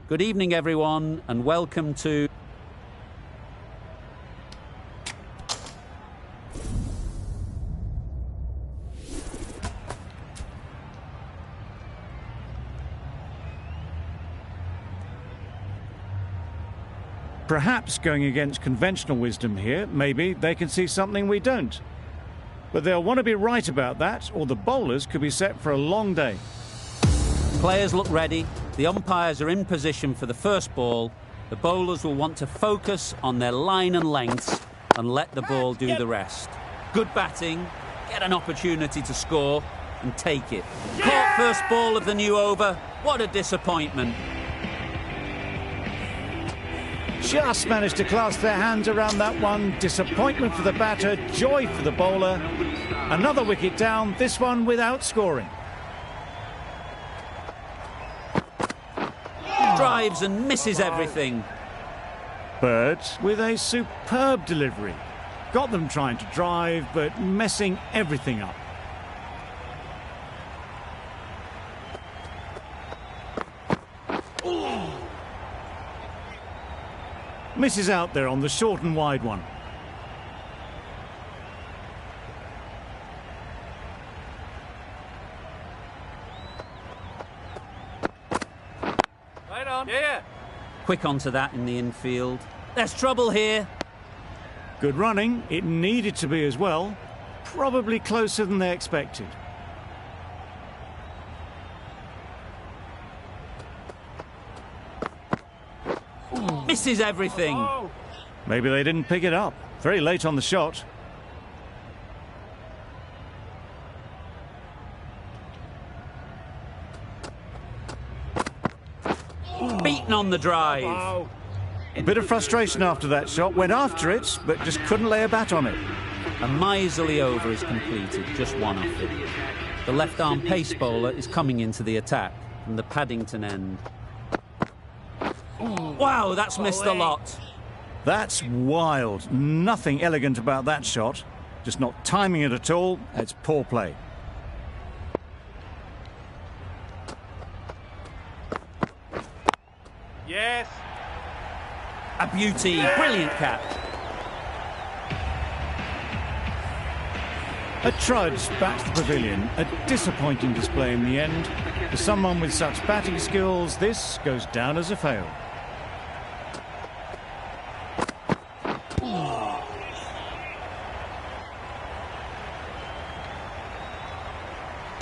Good evening, everyone, and welcome to... Perhaps going against conventional wisdom here, maybe they can see something we don't. But they'll want to be right about that, or the bowlers could be set for a long day. Players look ready, the umpires are in position for the first ball, the bowlers will want to focus on their line and lengths and let the ball do the rest. Good batting, get an opportunity to score and take it. Caught first ball of the new over, what a disappointment. Just managed to clasp their hands around that one. Disappointment for the batter, joy for the bowler. Another wicket down, this one without scoring. Drives and misses everything. Bird with a superb delivery. Got them trying to drive, but messing everything up. Misses out there on the short and wide one. Right on. Yeah. Quick onto that in the infield. There's trouble here. Good running. It needed to be as well. Probably closer than they expected. Misses everything. Maybe they didn't pick it up. Very late on the shot. Beaten on the drive. A bit of frustration after that shot. Went after it, but just couldn't lay a bat on it. A miserly over is completed, just one off it. The left-arm pace bowler is coming into the attack from the Paddington end. Wow, that's missed a lot. That's wild. Nothing elegant about that shot. Just not timing it at all. It's poor play. Yes. A beauty. Brilliant catch. A trudge back to the pavilion. A disappointing display in the end. For someone with such batting skills, this goes down as a fail.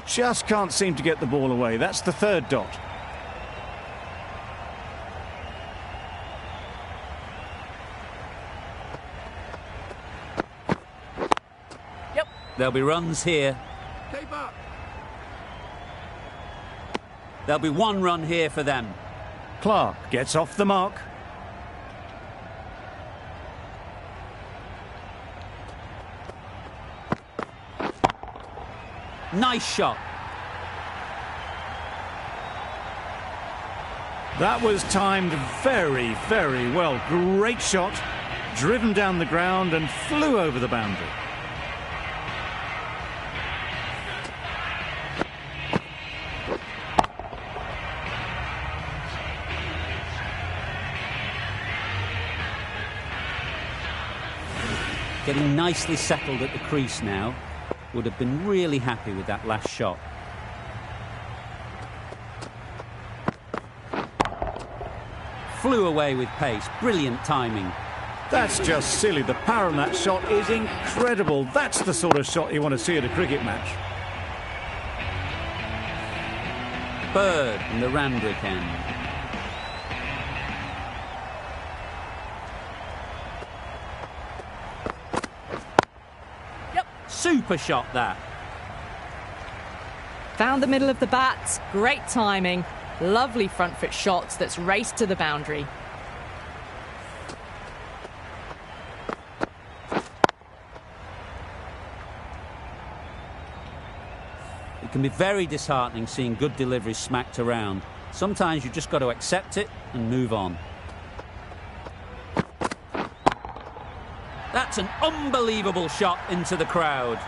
Just can't seem to get the ball away. That's the third dot. Yep. There'll be runs here. Keep up. There'll be one run here for them. Clark gets off the mark. Nice shot. That was timed very, very well. Great shot. Driven down the ground and flew over the boundary. Getting nicely settled at the crease now. Would have been really happy with that last shot. Flew away with pace. Brilliant timing. That's just silly. The power on that shot is incredible. That's the sort of shot you want to see at a cricket match. Bird in the Randwick end. Super shot that. Found the middle of the bat, great timing, lovely front foot shots that's raced to the boundary. It can be very disheartening seeing good deliveries smacked around. Sometimes you've just got to accept it and move on. That's an unbelievable shot into the crowd.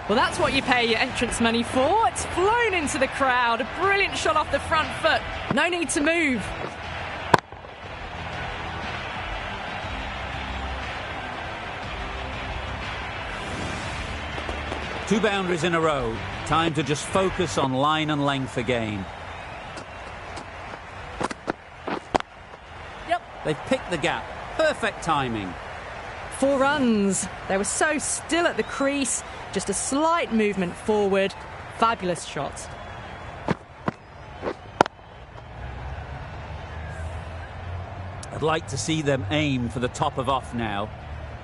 Well, that's what you pay your entrance money for. It's flown into the crowd. A brilliant shot off the front foot. No need to move. Two boundaries in a row. Time to just focus on line and length again. Yep. They've picked the gap. Perfect timing. 4 runs. They were so still at the crease. Just a slight movement forward. Fabulous shot. I'd like to see them aim for the top of off now.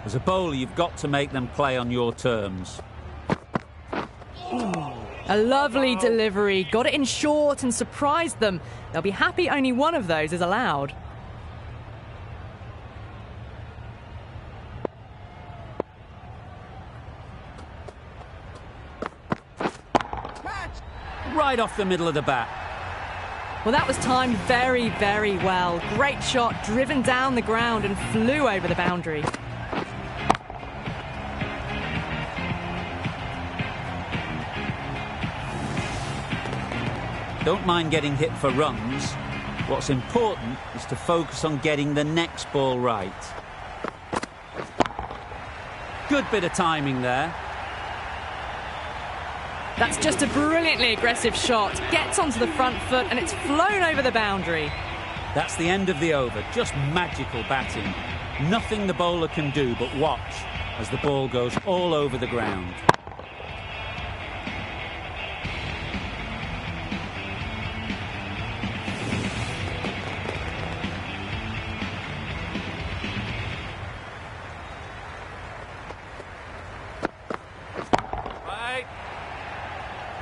As a bowler, you've got to make them play on your terms. A lovely delivery. Got it in short and surprised them. They'll be happy only one of those is allowed. Right off the middle of the bat. Well, that was timed very, very well. Great shot, driven down the ground and flew over the boundary. Don't mind getting hit for runs. What's important is to focus on getting the next ball right. Good bit of timing there. That's just a brilliantly aggressive shot. Gets onto the front foot and it's flown over the boundary. That's the end of the over. Just magical batting. Nothing the bowler can do but watch as the ball goes all over the ground.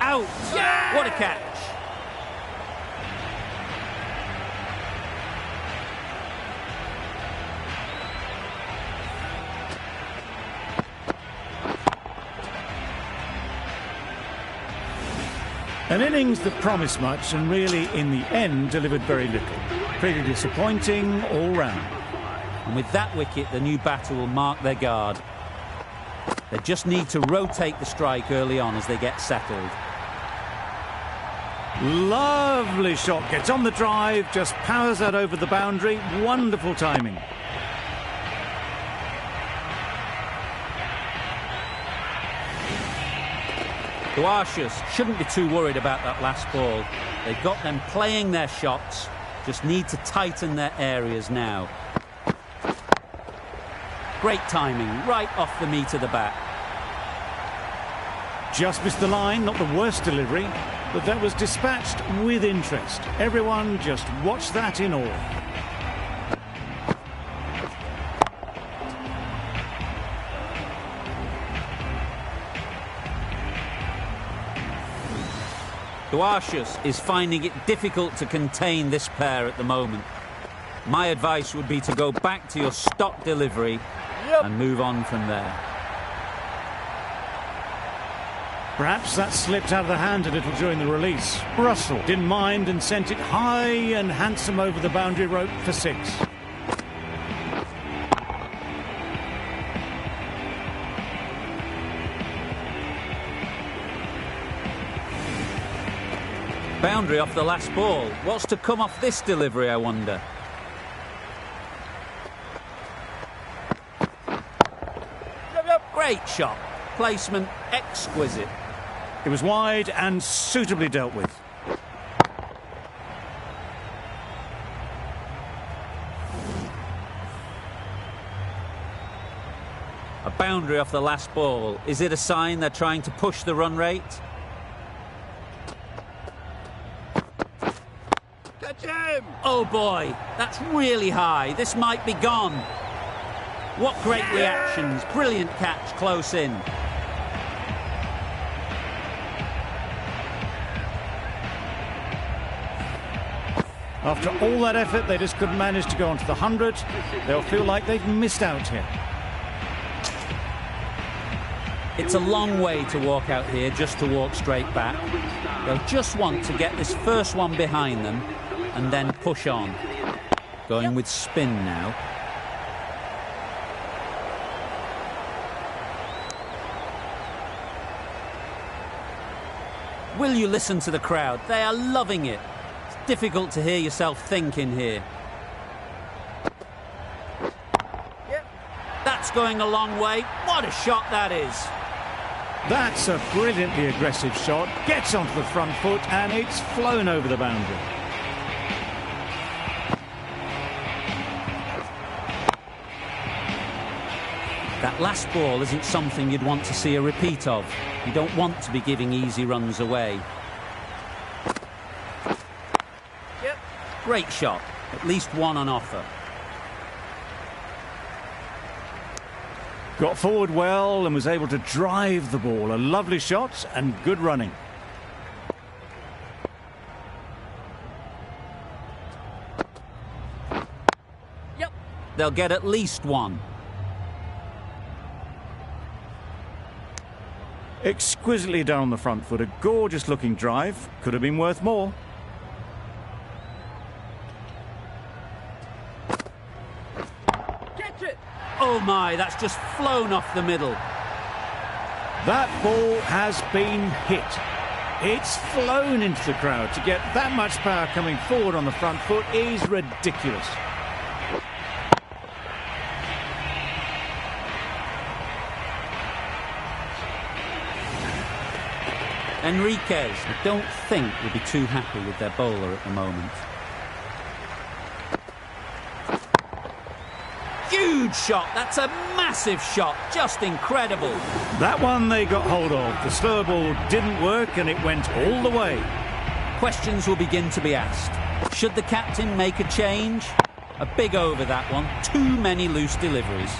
Out! Yeah! What a catch! An innings that promised much and really, in the end, delivered very little. Pretty disappointing all round. And with that wicket, the new batter will mark their guard. They just need to rotate the strike early on as they get settled. Lovely shot, gets on the drive, just powers that over the boundary. Wonderful timing. The Archers shouldn't be too worried about that last ball. They've got them playing their shots, just need to tighten their areas now. Great timing, right off the meat of the bat. Just missed the line, not the worst delivery, but that was dispatched with interest. Everyone just watched that in awe. Dwarshuis is finding it difficult to contain this pair at the moment. My advice would be to go back to your stock delivery and move on from there. Perhaps that slipped out of the hand a little during the release. Russell didn't mind and sent it high and handsome over the boundary rope for 6. Boundary off the last ball. What's to come off this delivery, I wonder? Great shot. Placement exquisite. It was wide and suitably dealt with. A boundary off the last ball. Is it a sign they're trying to push the run rate? Catch him! Oh boy, that's really high. This might be gone. What great reactions. Brilliant catch close in. After all that effort, they just couldn't manage to go onto the 100. They'll feel like they've missed out here. It's a long way to walk out here just to walk straight back. They'll just want to get this first one behind them and then push on. Going with spin now. Will you listen to the crowd? They are loving it. It's difficult to hear yourself think in here. That's going a long way. What a shot that is. That's a brilliantly aggressive shot. Gets onto the front foot and it's flown over the boundary. That last ball isn't something you'd want to see a repeat of. You don't want to be giving easy runs away. Great shot. At least one on offer. Got forward well and was able to drive the ball. A lovely shot and good running. They'll get at least one. Exquisitely down on the front foot. A gorgeous looking drive. Could have been worth more. Oh my, that's just flown off the middle. That ball has been hit. It's flown into the crowd. To get that much power coming forward on the front foot is ridiculous. Enriquez, I don't think, will be too happy with their bowler at the moment. Huge shot. That's a massive shot. Just incredible. That one they got hold of. The slower ball didn't work and it went all the way. Questions will begin to be asked. Should the captain make a change? A big over, that one. Too many loose deliveries.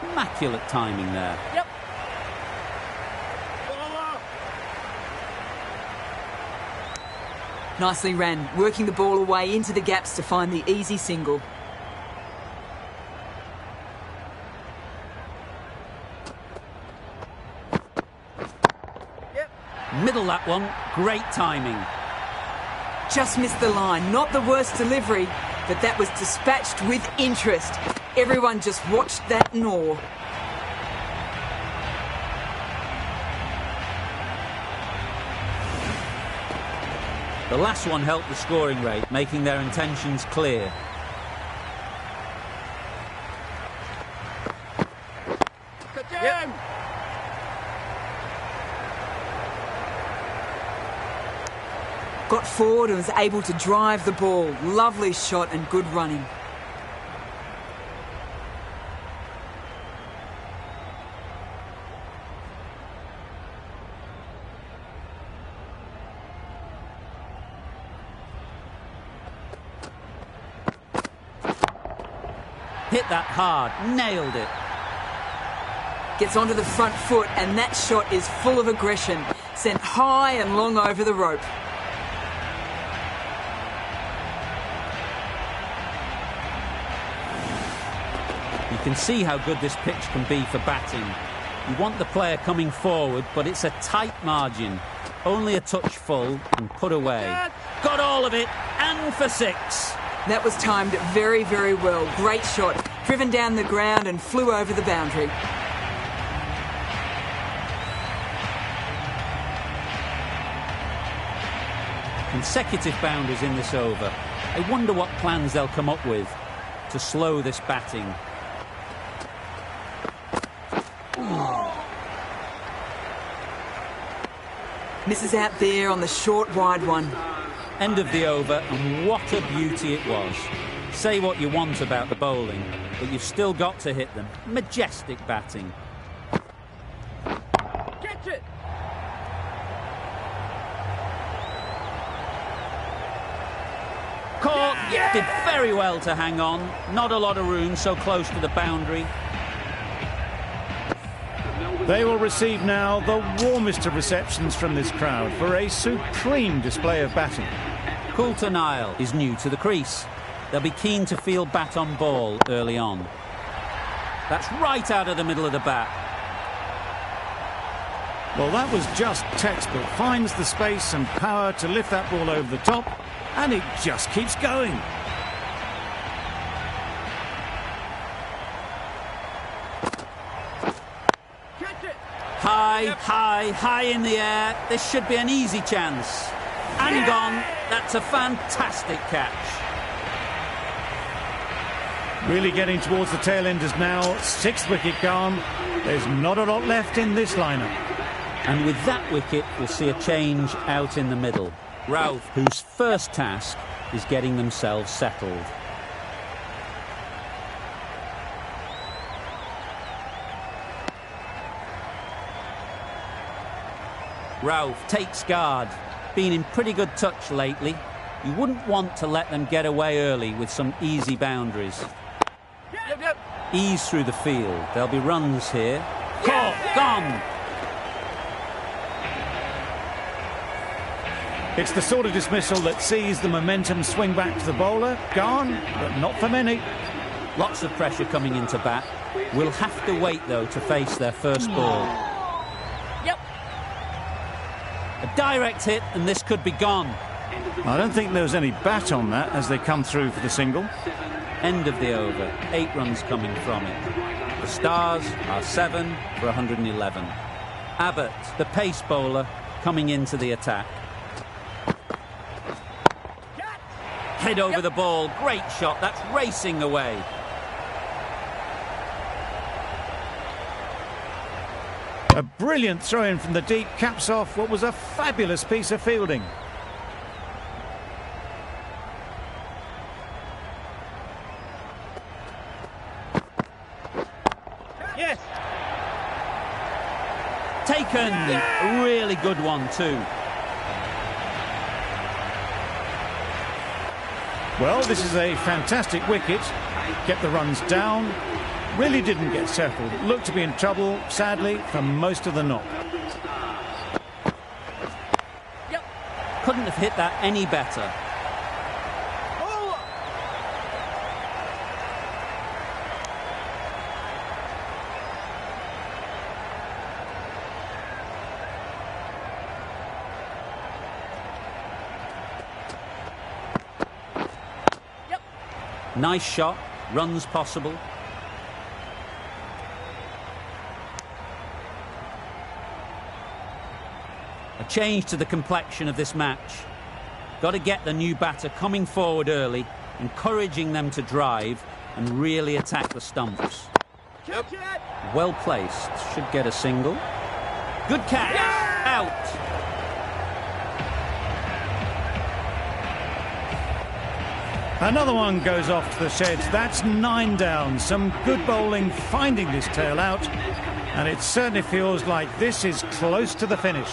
Immaculate timing there. Yep. Nicely ran, working the ball away into the gaps to find the easy single. Middle that one. Great timing. Just missed the line. Not the worst delivery, but that was dispatched with interest. Everyone just watched that gnaw. The last one helped the scoring rate, making their intentions clear. Yep. Got forward and was able to drive the ball. Lovely shot and good running. Hit that hard, nailed it. Gets onto the front foot and that shot is full of aggression. Sent high and long over the rope. You can see how good this pitch can be for batting. You want the player coming forward, but it's a tight margin. Only a touch full and put away. Got all of it, and for six. That was timed very, very well. Great shot. Driven down the ground and flew over the boundary. Consecutive boundaries in this over. I wonder what plans they'll come up with to slow this batting. Misses out there on the short, wide one. End of the over, and what a beauty it was. Say what you want about the bowling, but you've still got to hit them. Majestic batting. Catch it! Caught, did very well to hang on. Not a lot of room so close to the boundary. They will receive now the warmest of receptions from this crowd for a supreme display of batting. Coulter Nile is new to the crease. They'll be keen to field bat on ball early on. That's right out of the middle of the bat. Well, that was just textbook. Finds the space and power to lift that ball over the top, and it just keeps going. High in the air. This should be an easy chance. And gone. That's a fantastic catch. Really getting towards the tail enders now. 6th wicket gone. There's not a lot left in this lineup. And with that wicket, we'll see a change out in the middle. Ralph, whose first task is getting themselves settled. Ralph takes guard. Been in pretty good touch lately. You wouldn't want to let them get away early with some easy boundaries. Ease through the field. There'll be runs here. Caught. Gone. It's the sort of dismissal that sees the momentum swing back to the bowler. Gone, but not for many. Lots of pressure coming into bat. We'll have to wait, though, to face their first ball. A direct hit, and this could be gone. I don't think there was any bat on that as they come through for the single. End of the over. 8 runs coming from it. The Stars are 7 for 111. Abbott, the pace bowler, coming into the attack. Head over the ball. Great shot. That's racing away. A brilliant throw-in from the deep caps off what was a fabulous piece of fielding. Yes. Taken. A really good one too. Well, this is a fantastic wicket. Kept the runs down. Really didn't get settled. Looked to be in trouble, sadly, for most of the knock. Couldn't have hit that any better. Nice shot. Runs possible. A change to the complexion of this match. Got to get the new batter coming forward early, encouraging them to drive and really attack the stumps. Well placed. Should get a single. Good catch. Out. Another one goes off to the sheds. That's 9 down. Some good bowling finding this tail out. And it certainly feels like this is close to the finish.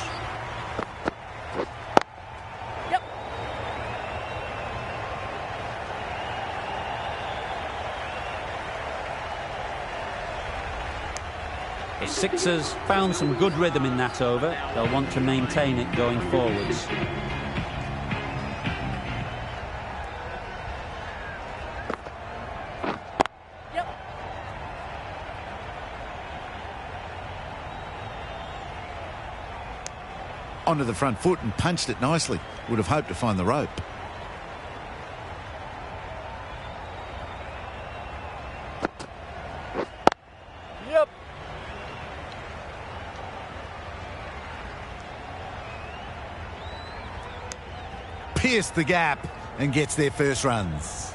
The Sixers found some good rhythm in that over. They'll want to maintain it going forwards. Onto the front foot and punched it nicely. Would have hoped to find the rope. Pierced the gap and gets their first runs.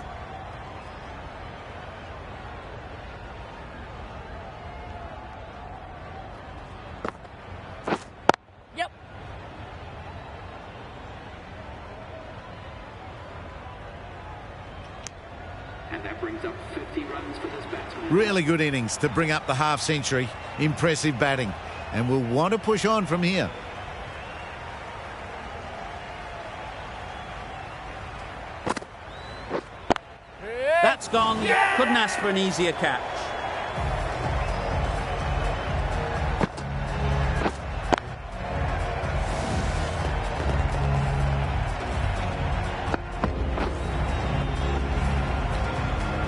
And that brings up 50 runs for this batsman. Really good innings to bring up the half century. Impressive batting. And will want to push on from here. That's gone. Couldn't ask for an easier catch.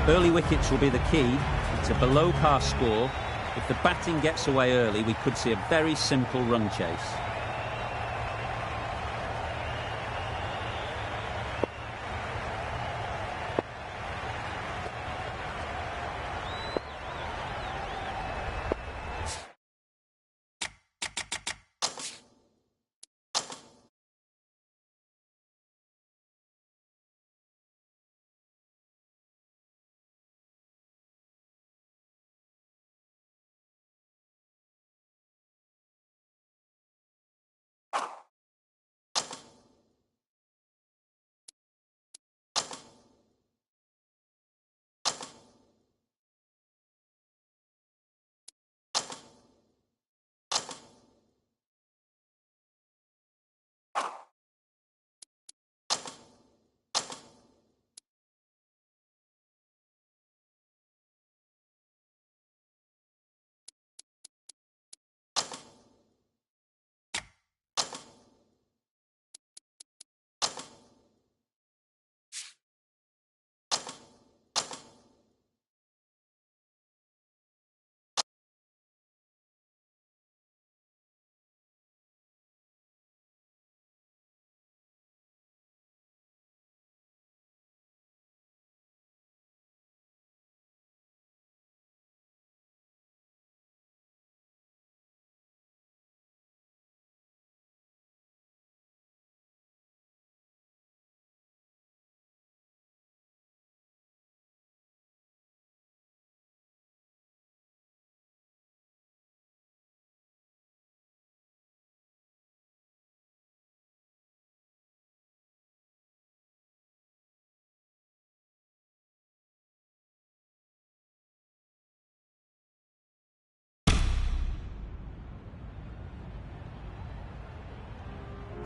Early wickets will be the key. It's a below par score. If the batting gets away early, we could see a very simple run chase.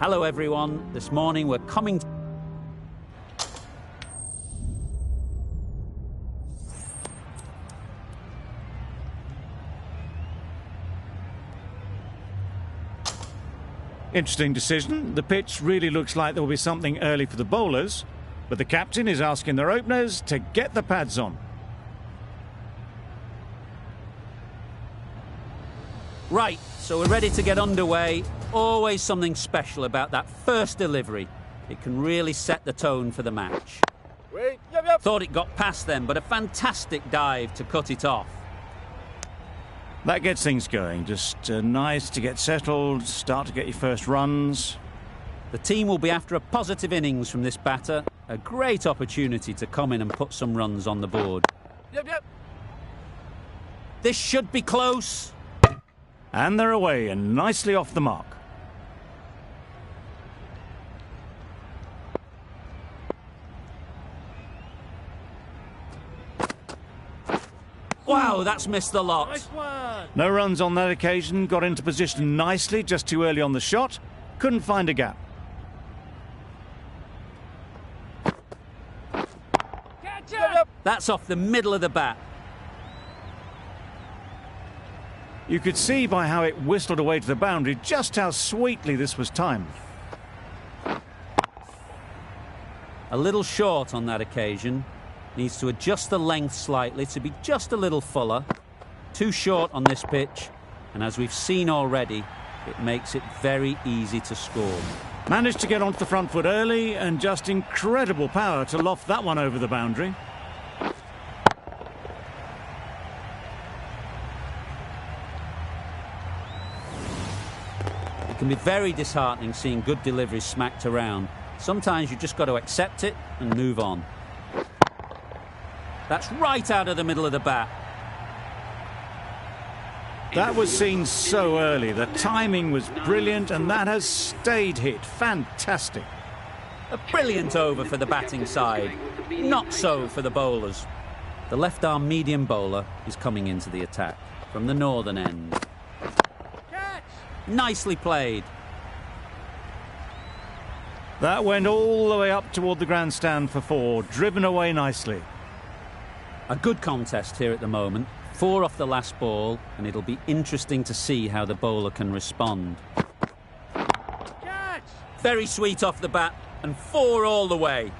Hello everyone, this morning we're coming... Interesting decision. The pitch really looks like there will be something early for the bowlers, but the captain is asking their openers to get the pads on. Right, so we're ready to get underway. Always something special about that first delivery. It can really set the tone for the match. Thought it got past them, but a fantastic dive to cut it off. That gets things going. Just nice to get settled, start to get your first runs. The team will be after a positive innings from this batter. A great opportunity to come in and put some runs on the board. This should be close. And they're away and nicely off the mark. Wow, that's missed the lot. Nice one. No runs on that occasion, got into position nicely, just too early on the shot. Couldn't find a gap. Catch it. That's off the middle of the bat. You could see by how it whistled away to the boundary just how sweetly this was timed. A little short on that occasion. Needs to adjust the length slightly to be just a little fuller. Too short on this pitch, and as we've seen already, it makes it very easy to score. Managed to get onto the front foot early and just incredible power to loft that one over the boundary. It can be very disheartening seeing good deliveries smacked around. Sometimes you just got to accept it and move on. That's right out of the middle of the bat. That was seen so early. The timing was brilliant and that has stayed hit. Fantastic. A brilliant over for the batting side. Not so for the bowlers. The left-arm medium bowler is coming into the attack from the northern end. Catch. Nicely played. That went all the way up toward the grandstand for 4, driven away nicely. A good contest here at the moment. 4 off the last ball, and it'll be interesting to see how the bowler can respond. Catch. Very sweet off the bat, and 4 all the way.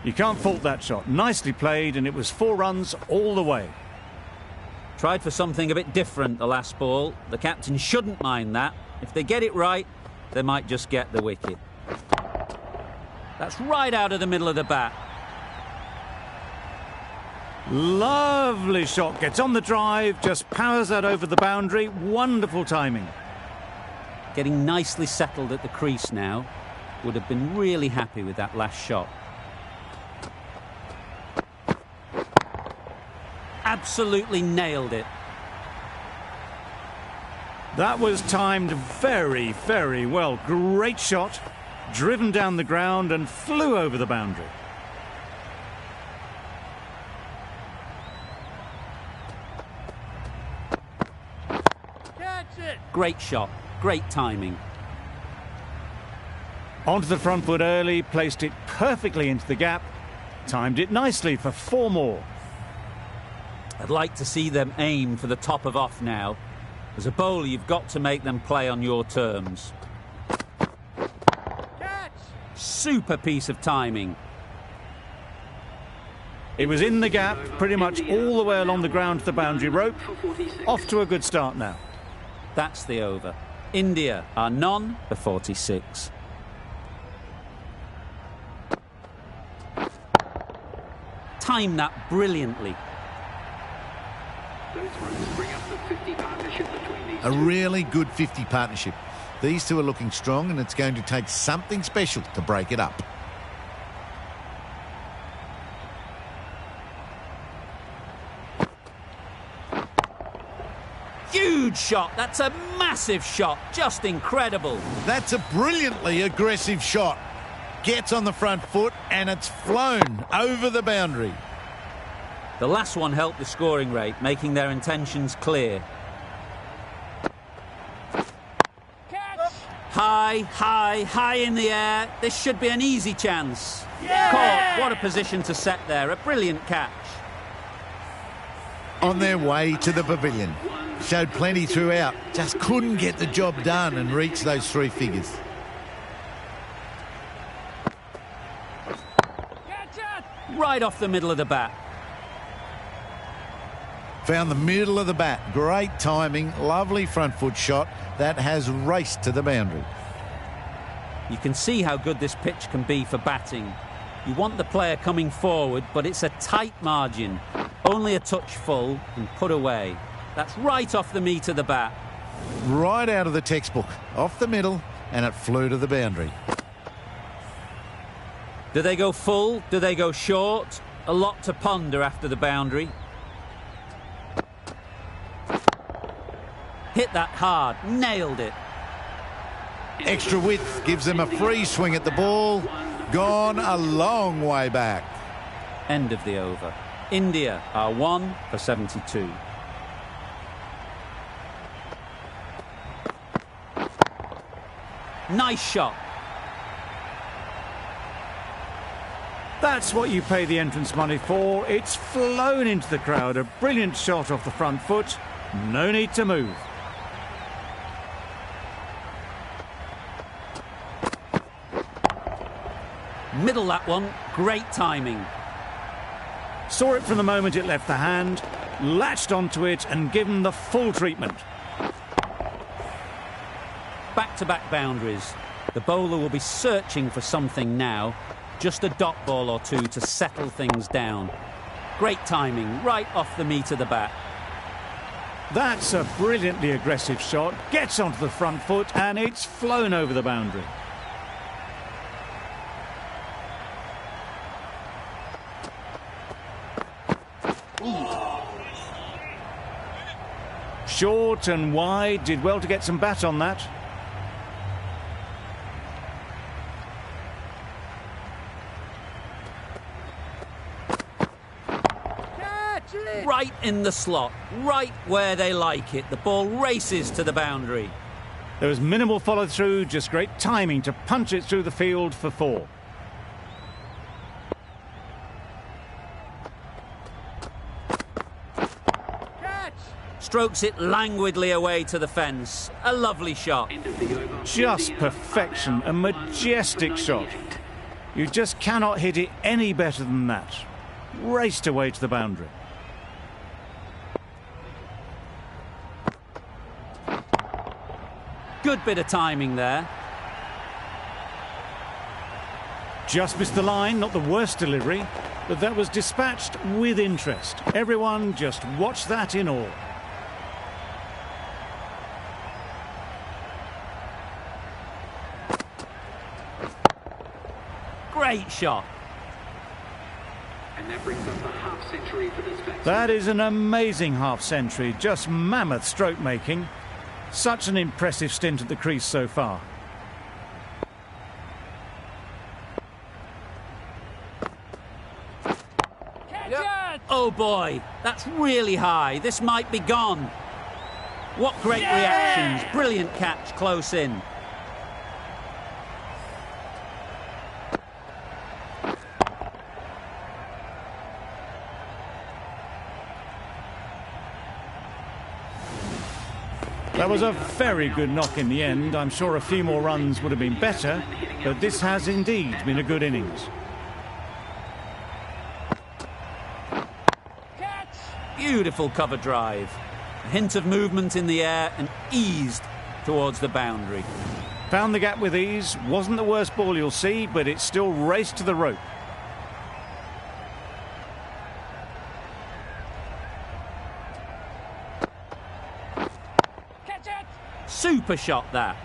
You can't fault that shot. Nicely played, and it was 4 runs all the way. Tried for something a bit different the last ball. The captain shouldn't mind that. If they get it right, they might just get the wicket. That's right out of the middle of the bat. Lovely shot. Gets on the drive, just powers that over the boundary. Wonderful timing. Getting nicely settled at the crease now. Would have been really happy with that last shot. Absolutely nailed it. That was timed very, very well. Great shot. Driven down the ground and flew over the boundary. Catch it. Great shot. Great timing. Onto the front foot early, placed it perfectly into the gap. Timed it nicely for 4 more. I'd like to see them aim for the top of off now. As a bowler, you've got to make them play on your terms. Catch. Super piece of timing. It was in the gap, pretty much all the way along the ground to the boundary rope. For 46. Off to a good start now. That's the over. India are none for 46. Timed that brilliantly. Those runs bring up the 50 partnership between these A two. really good 50 partnership. These two are looking strong, and it's going to take something special to break it up. Huge shot. That's a massive shot. Just incredible. That's a brilliantly aggressive shot. Gets on the front foot, and it's flown over the boundary. The last one helped the scoring rate, making their intentions clear. Catch. High, high, high in the air. This should be an easy chance. Caught. What a position to set there. A brilliant catch. On their way to the pavilion. Showed plenty throughout. Just couldn't get the job done and reach those three figures. Right off the middle of the bat. Found the middle of the bat. Great timing. Lovely front foot shot that has raced to the boundary. You can see how good this pitch can be for batting. You want the player coming forward, but it's a tight margin. Only a touch full and put away. That's right off the meat of the bat. Right out of the textbook. Off the middle, and it flew to the boundary. Do they go full? Do they go short? A lot to ponder after the boundary. Hit that hard. Nailed it. Extra width gives them a free swing at the ball. Gone a long way back. End of the over. India are 1 for 72. Nice shot. That's what you pay the entrance money for. It's flown into the crowd. A brilliant shot off the front foot. No need to move. Middle that one. Great timing. Saw it from the moment it left the hand, latched onto it and given the full treatment. Back-to-back boundaries. The bowler will be searching for something now. Just a dot ball or two to settle things down. Great timing, right off the meat of the bat. That's a brilliantly aggressive shot. Gets onto the front foot and it's flown over the boundary. Short and wide, did well to get some bat on that. Catch it! Right in the slot, right where they like it. The ball races to the boundary. There was minimal follow-through, just great timing to punch it through the field for 4. Strokes it languidly away to the fence. A lovely shot. Just perfection, a majestic shot. You just cannot hit it any better than that. Raced away to the boundary. Good bit of timing there. Just missed the line, not the worst delivery, but that was dispatched with interest. Everyone just watched that in awe. Great shot. And that brings up the half century for this batsman. That is an amazing half century, just mammoth stroke making. Such an impressive stint at the crease so far. Oh boy, that's really high. This might be gone. What great reactions. Brilliant catch close in. That was a very good knock in the end. I'm sure a few more runs would have been better, but this has indeed been a good innings. Beautiful cover drive. A hint of movement in the air and eased towards the boundary. Found the gap with ease. Wasn't the worst ball you'll see, but it still raced to the rope. Super shot that.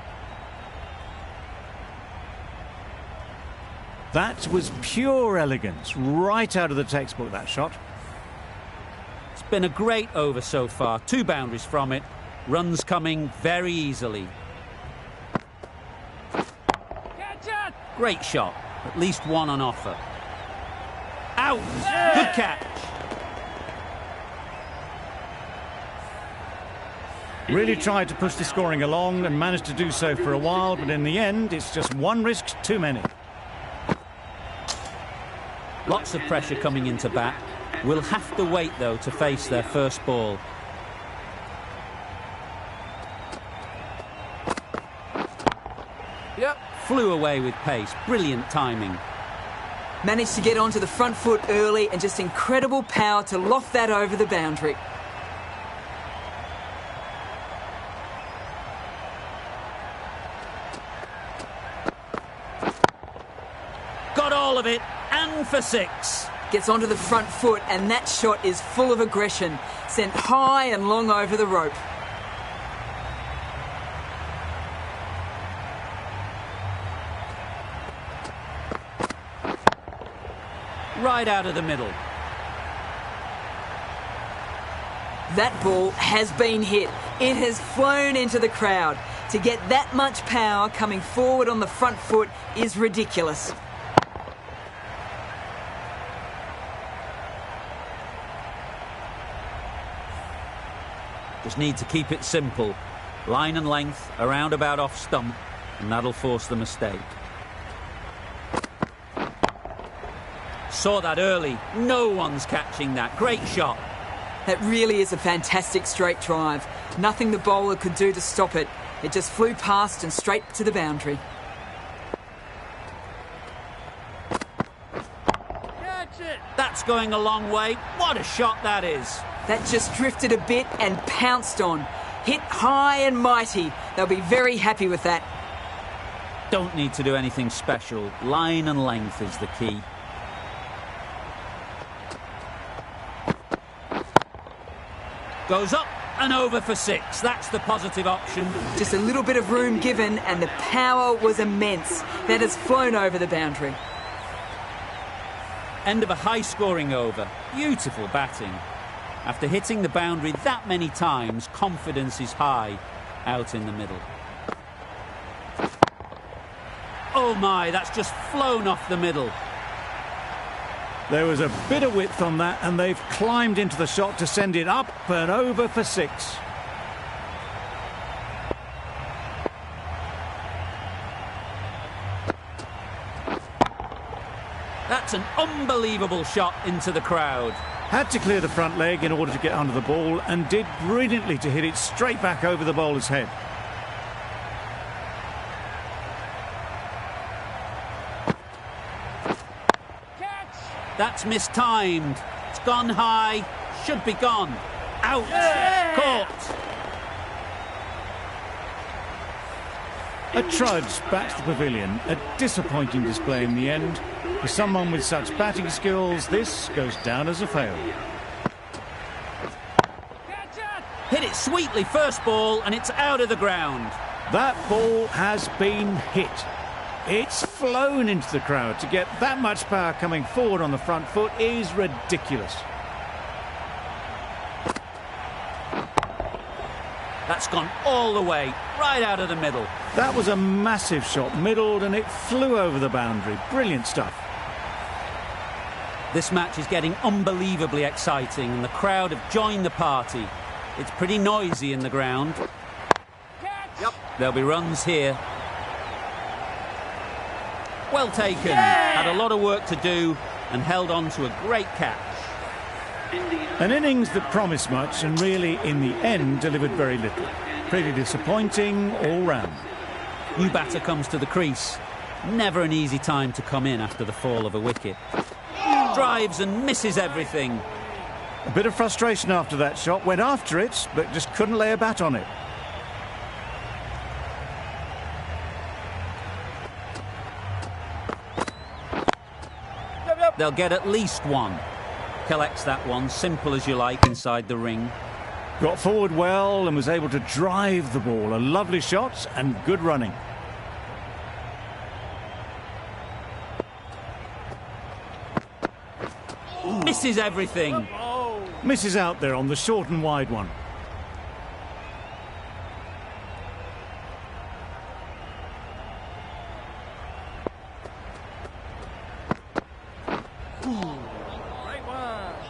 That was pure elegance, right out of the textbook, that shot. It's been a great over so far. 2 boundaries from it. Runs coming very easily. Great shot. At least one on offer. Out. Good catch. Really tried to push the scoring along and managed to do so for a while, but in the end, it's just one risk too many. Lots of pressure coming into bat. Will have to wait, though, to face their first ball. Yep. Flew away with pace. Brilliant timing. Managed to get onto the front foot early and just incredible power to loft that over the boundary. Got all of it, and for 6. Gets onto the front foot and that shot is full of aggression. Sent high and long over the rope. Right out of the middle. That ball has been hit. It has flown into the crowd. To get that much power coming forward on the front foot is ridiculous. Just need to keep it simple. Line and length, around about off stump, and that'll force the mistake. Saw that early. No one's catching that. Great shot. That really is a fantastic straight drive. Nothing the bowler could do to stop it. It just flew past and straight to the boundary. Catch it. That's going a long way. What a shot that is. That just drifted a bit and pounced on. Hit high and mighty. They'll be very happy with that. Don't need to do anything special. Line and length is the key. Goes up and over for 6. That's the positive option. Just a little bit of room given and the power was immense. That has flown over the boundary. End of a high-scoring over. Beautiful batting. After hitting the boundary that many times, confidence is high out in the middle. Oh my, that's just flown off the middle. There was a bit of width on that, and they've climbed into the shot to send it up and over for 6. That's an unbelievable shot into the crowd. Had to clear the front leg in order to get under the ball, and did brilliantly to hit it straight back over the bowler's head. That's mistimed. It's gone high. Should be gone. Out. Yeah. Caught. A trudge back to the pavilion. A disappointing display in the end. For someone with such batting skills, this goes down as a failure. Hit it sweetly first ball, and it's out of the ground. That ball has been hit. It's flown into the crowd. To get that much power coming forward on the front foot is ridiculous. That's gone all the way, right out of the middle. That was a massive shot, middled, and it flew over the boundary. Brilliant stuff. This match is getting unbelievably exciting, and the crowd have joined the party. It's pretty noisy in the ground. Yep. There'll be runs here. Well taken. Had a lot of work to do and held on to a great catch. An innings that promised much and really, in the end, delivered very little. Pretty disappointing all round. New batter comes to the crease. Never an easy time to come in after the fall of a wicket. Drives and misses everything. A bit of frustration after that shot. Went after it, but just couldn't lay a bat on it. They'll get at least one. Collects that one, simple as you like, inside the ring. Got forward well and was able to drive the ball. A lovely shot and good running. Misses everything. Misses out there on the short and wide one.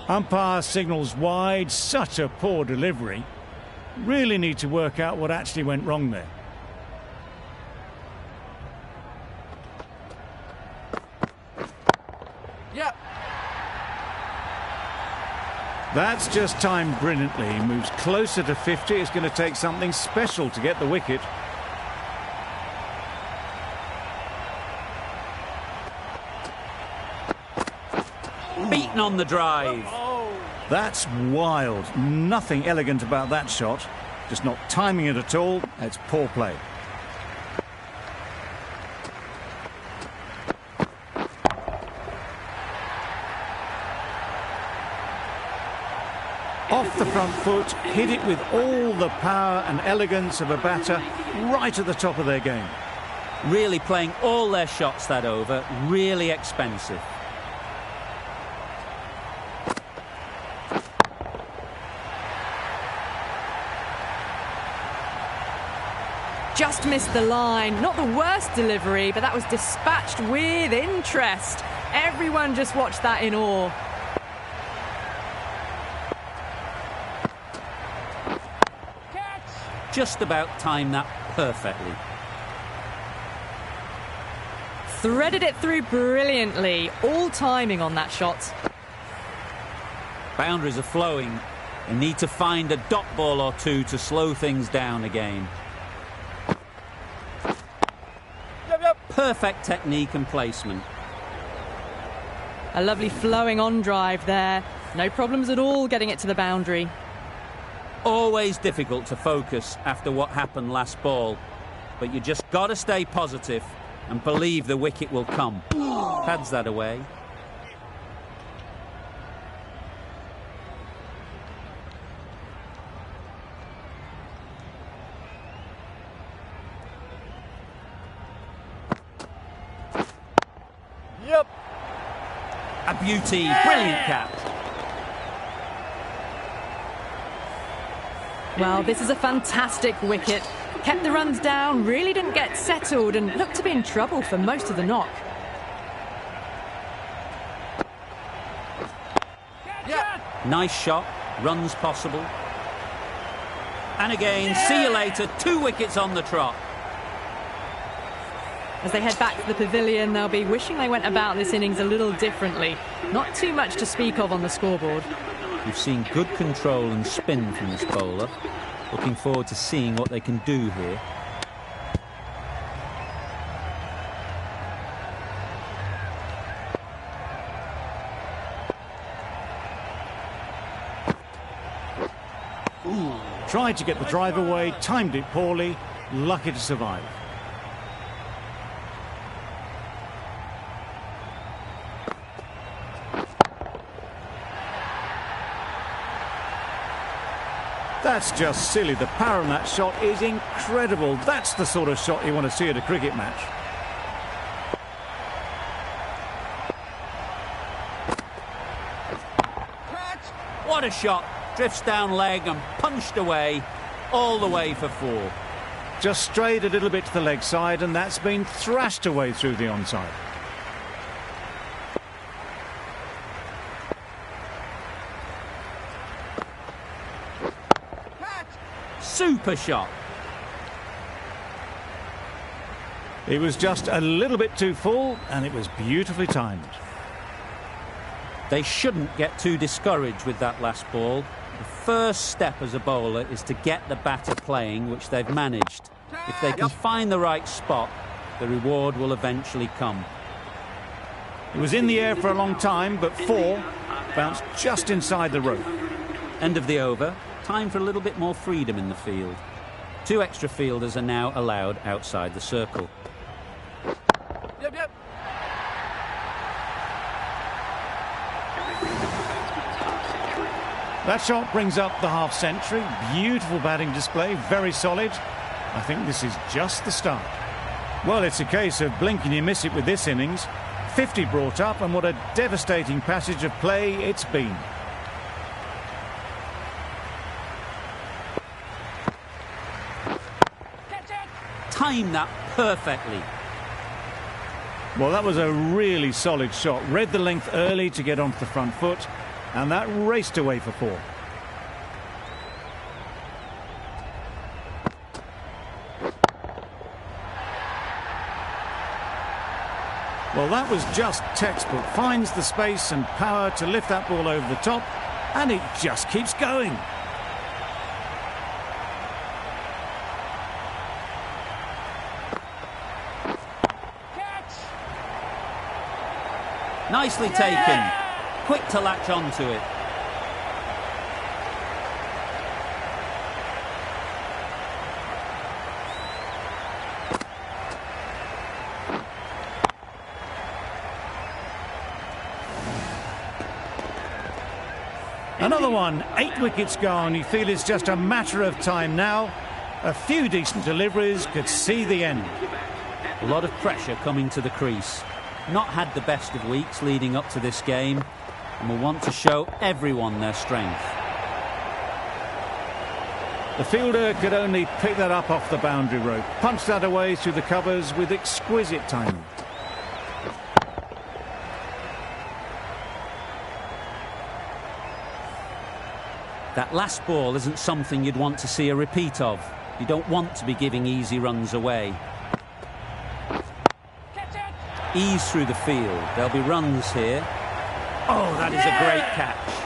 Umpire signals wide. Such a poor delivery. Really need to work out what actually went wrong there. Yep. That's just timed brilliantly. He moves closer to 50. It's going to take something special to get the wicket. Beaten on the drive. That's wild. Nothing elegant about that shot. Just not timing it at all. It's poor play. Off the front foot, hit it with all the power and elegance of a batter right at the top of their game. Really playing all their shots that over. Really expensive. Just missed the line. Not the worst delivery, but that was dispatched with interest. Everyone just watched that in awe. Just about timed that perfectly. Threaded it through brilliantly. All timing on that shot. Boundaries are flowing. They need to find a dot ball or two to slow things down again. Perfect technique and placement. A lovely flowing on drive there. No problems at all getting it to the boundary. Always difficult to focus after what happened last ball, but you just got to stay positive and believe the wicket will come. Pads that away. Yep. A beauty, brilliant cap. Well, this is a fantastic wicket. Kept the runs down, really didn't get settled and looked to be in trouble for most of the knock. Nice shot, runs possible. And again, see you later, 2 wickets on the trot. As they head back to the pavilion, they'll be wishing they went about this innings a little differently. Not too much to speak of on the scoreboard. We've seen good control and spin from this bowler. Looking forward to seeing what they can do here. Tried to get the drive away, timed it poorly, lucky to survive. That's just silly. The power in that shot is incredible. That's the sort of shot you want to see at a cricket match. What a shot. Drifts down leg and punched away, all the way for 4. Just strayed a little bit to the leg side, and that's been thrashed away through the onside. Super shot. It was just a little bit too full, and it was beautifully timed. They shouldn't get too discouraged with that last ball. The first step as a bowler is to get the batter playing, which they've managed. If they can find the right spot, the reward will eventually come. It was in the air for a long time, but 4 bounced just inside the rope. End of the over. Time for a little bit more freedom in the field. 2 extra fielders are now allowed outside the circle. Yep. That shot brings up the half-century. Beautiful batting display, very solid. I think this is just the start. Well, it's a case of blink and you miss it with this innings. 50 brought up, and what a devastating passage of play it's been. Timed that perfectly. Well, that was a really solid shot. Read the length early to get onto the front foot, and that raced away for 4. Well, that was just textbook. Finds the space and power to lift that ball over the top, and it just keeps going. Nicely taken. Quick to latch onto it. Another one, 8 wickets gone. You feel it's just a matter of time now. A few decent deliveries could see the end. A lot of pressure coming to the crease. Not had the best of weeks leading up to this game, and will want to show everyone their strength. The fielder could only pick that up off the boundary rope. Punched that away through the covers with exquisite timing. That last ball isn't something you'd want to see a repeat of. You don't want to be giving easy runs away. Ease through the field. There'll be runs here. Oh, that is a great catch.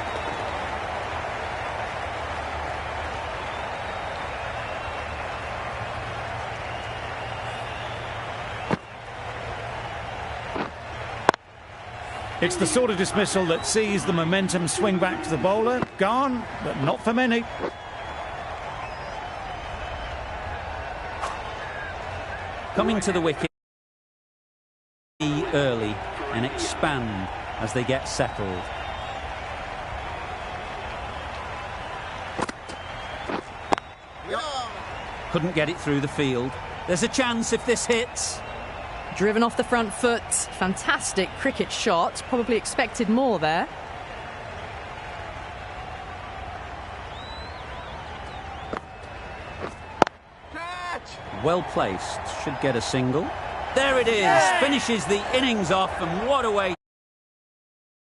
It's the sort of dismissal that sees the momentum swing back to the bowler. Gone, but not for many. Coming to the wicket early and expand as they get settled. Couldn't get it through the field. There's a chance if this hits. Driven off the front foot. Fantastic cricket shot. Probably expected more there. Well placed. Should get a single. There it is. Finishes the innings off, and what a way